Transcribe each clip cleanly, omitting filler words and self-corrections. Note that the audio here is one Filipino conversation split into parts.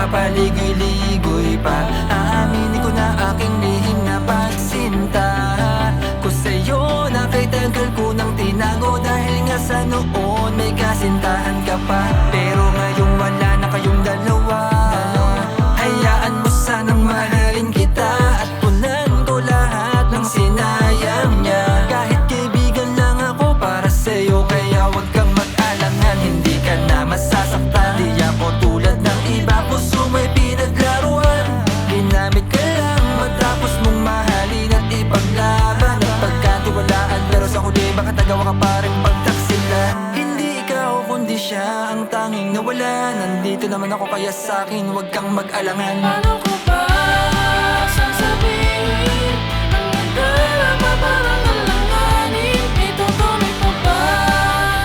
paligoy-ligoy pa. Aaminin ko na aking lihim na pagsinta ko sa'yo na kay tagal ko nang tinago. Dahil nga sa noon may kasintahan ka pa. Pero ngayong wala na kayong dalawa, hayaan mo sanang mahalin kita at punan ko lahat ng sinayang niya. Kahit kaibigan lang ako para sa'yo, kaya wag kang mag-alangan, hindi ka na masasaktan. Di ako tulad ng iba, puso may pinaglaruan. Ginamit ka lang matapos mong mahalin at ipaglaban at pagkatiwalaan, pero sa huli baka tagawa ka pa rin pagtaksilan. Hindi ikaw kundi siya ang tanging nawala. Nandito naman ako kaya sa'kin wag kang mag-alangan. Paano ko ba sasabihin ang nagdarama parang alanganin? Itutuloy pa ba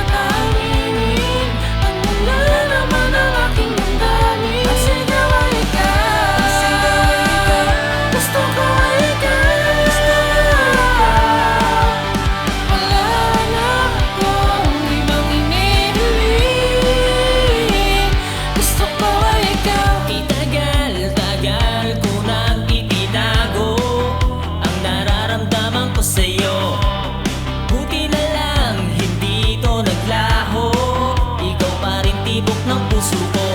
naaminin ang wala naman ang aking damdamin? Ang sigaw ay ikaw, gusto ko ay ikaw. Wala na akong ibang inihiling, gusto ko ay ikaw. Tagal ko nang itinago ang nararamdaman ko sa'yo. Buti na lang hindi ito naglaho, ikaw pa rin tibok ng puso ko.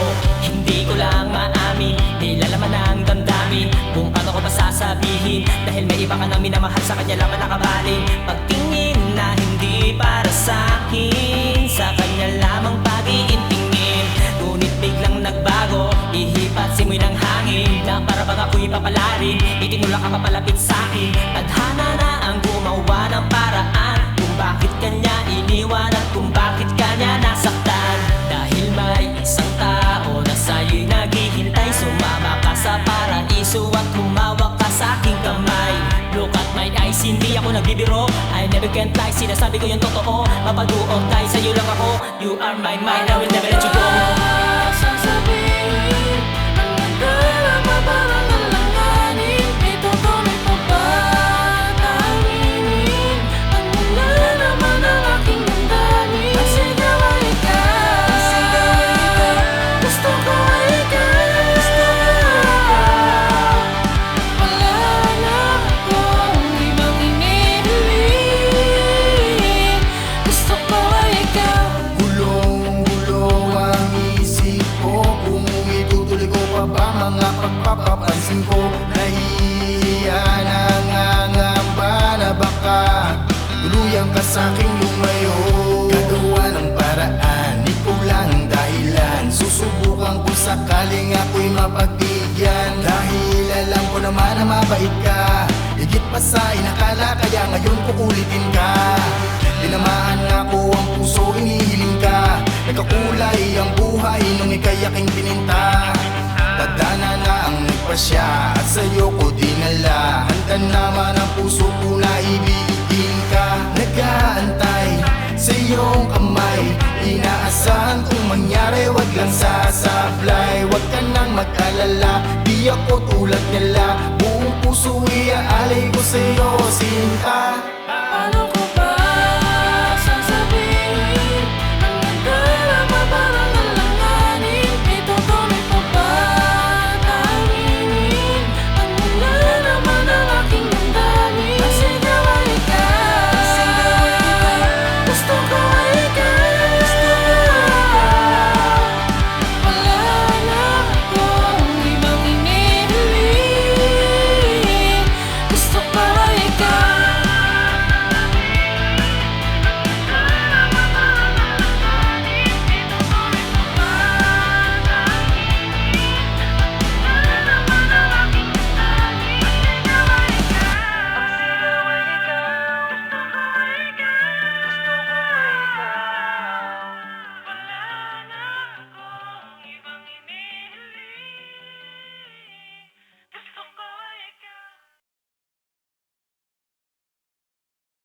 Hindi ko lang maamin, nilalaman ang damdamin kung ano ko pa sasabihin. Dahil may iba ka na minamahal, sa kanya lamang nakabaling. Pagtingin na hindi para sa'kin, sa kanya lamang pag-iintingin. Ngunit biglang nagbago, ihip at simoy ng hangin, na para bang ako'y papalarin. Itinulak ka papalapit sa'kin, tadhana na ang gumawa ng paraan kung bakit kanya iniwan at kung bakit kanya nasaktan. Dahil may isang tao na sa'yo'y naghihintay, sumama ka sa paraiso at humawak ka sa aking kamay. Look at my eyes, hindi ako nagbibiro, I never can lie, sinasabi ko yung totoo. Mapaduot tayo, sa'yo lang ako, you are my mind, I will never let you go. Sasabihin ang nagdarama parang alanganin. Itutuloy pa ba naaminin ang wala naman ang aking damdamin? Ang sigaw ay ikaw, gusto ko ay ikaw. Wala na akong ibang inihiling, gusto ko ay ikaw. Gulong-gulo ang isip ko, kung itutuloy ko pa ba mga pagpapapansin ko. Nahihiya, nangangamba na baka tuluyan ka sa'king lumayo. Gagawa ng paraan, ikaw lang ang dahilan. Susubukan kung sakaling ako'y mapagbigyan. Dahil alam ko naman na mabait ka, higit pa sa inakala, kaya ngayon kukulitin ka. Tinamaan ako ang puso, inihiling ka. Nagkakulay ang buhay nung ika'y aking pininta. Tadhana na ang nagpasya at sa'yo ko dinala. Handa naman ang puso ko na ibigin ka. Nag-aantay sa iyong kamay, inaasahan kung mangyari, wag lang sasablay. Wag ka nang mag-alala, di ako tulad nila. Buong puso iaalay ko sa'yo, sinta.